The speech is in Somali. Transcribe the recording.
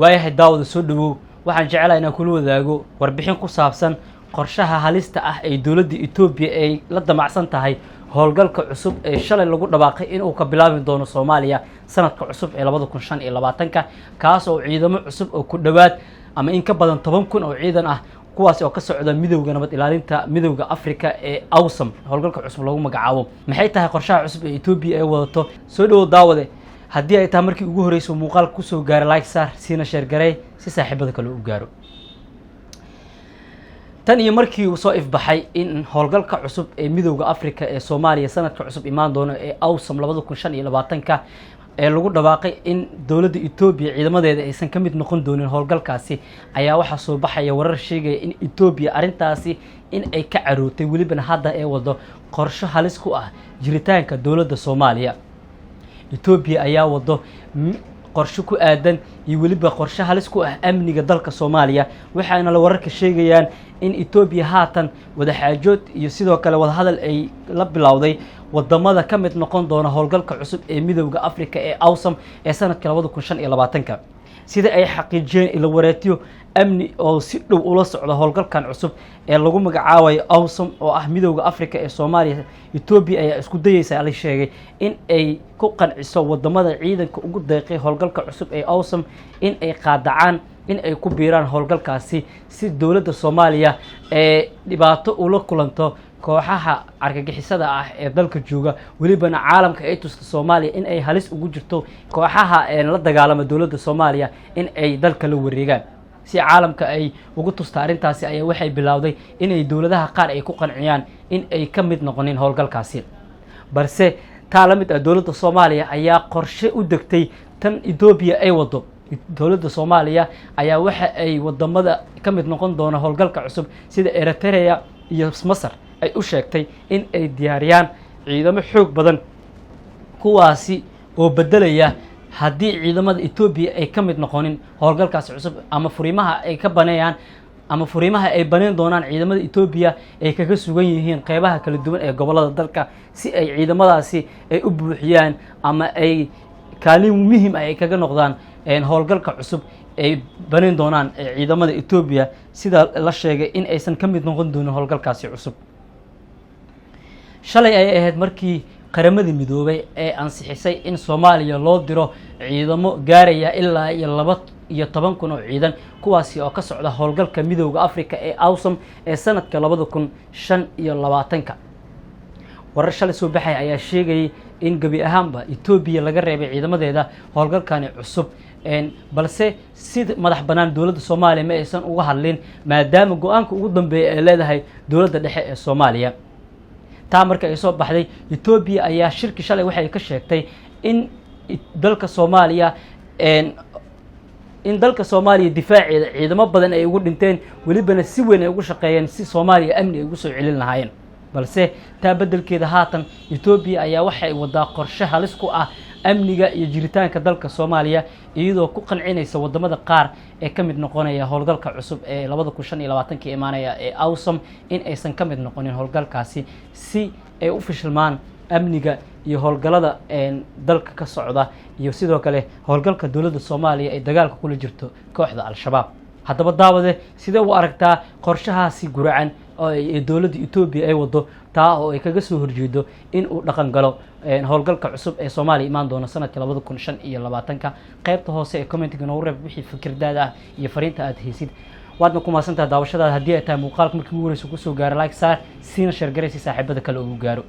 waayahay daawada soo dhawow waxaan jecelahay inaan kula wadaago warbixin ku saabsan qorshaha halista ah ee dawladda Itoobiya ay la damacsan tahay howlgalka cusub ee shalay lagu dhawaaqay in uu ka bilaabi doono Soomaaliya sanadka cusub ee 2025 kaas oo ciidamo cusub oo ku dhawaad ama in ka badan 10,000 oo ciidan ah kuwaas oo ka socda midowga nabad ilaalinta midowga Afrika ee AWSOM howlgalka cusub lagu magacaabo maxay tahay qorshaha cusub ee Itoobiya ay wadato soo dhawow daawade haddii ay tahay markii ugu horreysay muuqaal ku soo gaaray like saar siina share garay si saaxiibada kale u gaaro tan iyo markii uu soo ifbaxay in howlgalka cusub ee midowga Afrika ee Soomaaliya sanadka cusub imaan doono ee AWSOM 2025 ee lagu dhawaaqay in dawladda Itoobiya ciidamadeeda aysan ka mid noqon doonin howlgalkaasi ayaa waxa soo baxaya warar sheegaya in Itoobiya arintaasi in ay ka carootay waliba hadda ay wado qorshe halis ku ah jiritaanka dawladda Soomaaliya Itoobiya ayaa wado qorshe ku aadan iyo waliba qorshe halis ku ah amniga dalka Soomaaliya waxaana la wararka sheegayaan in Itoobiya haatan wada xaajood iyo sidoo kale wada hadal ay la bilowday wadamada ka mid noqon doona howlgalka cusub ee midowga Afrika ee AWSOM ee sanadka 2025 sida ay xaqiijiyeen ila wareetiyo amni oo si dhow ula socda howlgalkan cusub ee lagu magacaabayo AWSOM oo ah midowga Afrika ee Soomaaliya Itoobiya ayaa isku dayaysa la sheegay in ay ku qanciso wadamada ciidanka ugu deeqay howlgalka cusub ee AWSOM in ay qaadacaan in ay ku biiraan howlgalkaasi si dawladda Soomaaliya ee dhibaato ula kulanto kooxaha argagixisada ah ee dalka jooga waliba caalamka ay tusto Soomaaliya in ay halis ugu jirto kooxaha la dagaalama dawladda Soomaaliya in ay dalka la wareegaan si caalamka ay ugu tusto arintaasi ayaa waxay bilowday in ay dawladaha qaar ay ku qanciyaan in ay ka mid noqonin howlgalkaasi balse taa la mid ah dawladda Soomaaliya ayaa qorshe u degtay tan Itoobiya ay wado dawladda Soomaaliya ayaa waxa ay wadamada ka mid noqon doona howlgalka cusub sida Eritrea iyo Masar ay u sheegtay in ay diyaariyaan ciidamo xoog badan kuwaasi oo bedelaya haddii ciidamada Itoobiya ay ka mid noqonin howlgalkaasi cusub ama furimaha ay ka baneeyaan ama furimaha ay baneen doonaan ciidamada Itoobiya ay kaga sugan yihiin qaybaha kala duwan ee gobolada dalka si ay ciidamadaasi ay u buuxiyaan ama ay kaalin muhiim ah ay kaga noqdaan howlgalka cusub ay baneen doonaan ciidamada Itoobiya sida la sheegay in aysan ka mid noqon doonin howlgalkaasi cusub shalay ay ahayd markii qaramada midoobay ee ansixisay in Soomaaliya loo diro ciidamo gaaraya ilaa 12,000 oo ciidan kuwaasi oo ka socda howlgalka midowga Afrika ee AWSOM ee sanadka 2025 warar shalay soo baxay ayaa sheegay in gabi ahaanba Itoobiya laga reebay ciidamadeeda howlgalkan cusub balse sid madax banaan dawladda Soomaaliya ma aysan uga hadlin maadaama go'aanka ugu dambeeyay ay leedahay dawladda dhexe ee Soomaaliya taa marka ay soo baxday Itoobiya ayaa shirki shalay waxay ka sheegtay in dalka Soomaaliya difaaceeda ciidamo badan ay ugu dhinteen waliba si weyn ay ugu shaqeeyeen si Soomaaliya amni ay ugu soo celin lahaayeen balse taa bedelkeeda haatan Itoobiya ayaa waxay wadaa qorshe halis ku ah amniga iyo jiritaanka dalka Soomaaliya iyadoo ku qancinaysa wadamada qaar ee ka mid noqonaya howlgalka cusub ee 2025 imaanaya ee AWSOM in aysan ka mid noqonin howlgalkaasi si ay u fashilmaan amniga iyo howlgalada dalka ka socda iyo sidoo kale howlgalka dawladda Soomaaliya ee dagaalka kula jirto kooxda Al-Shabaab haddaba daawade sidee u aragtaa qorshahaasi guracan oo ay dawladda Itoobiya ay wado taa oo ay kaga soo horjeedo in uu dhaqan galo howlgalka cusub ee Soomaaliya imaan doona sanadka 2025 qaybta hoose ee commentiga noo reeb wixii fikradaada iyo fariinta aad haysid waadna ku maasantahay daawashadaada haddii ay tahay muuqaalka markii ugu horreysay ku soo gaaro like saar siina share garay si saaxiibada kale ugu gaaro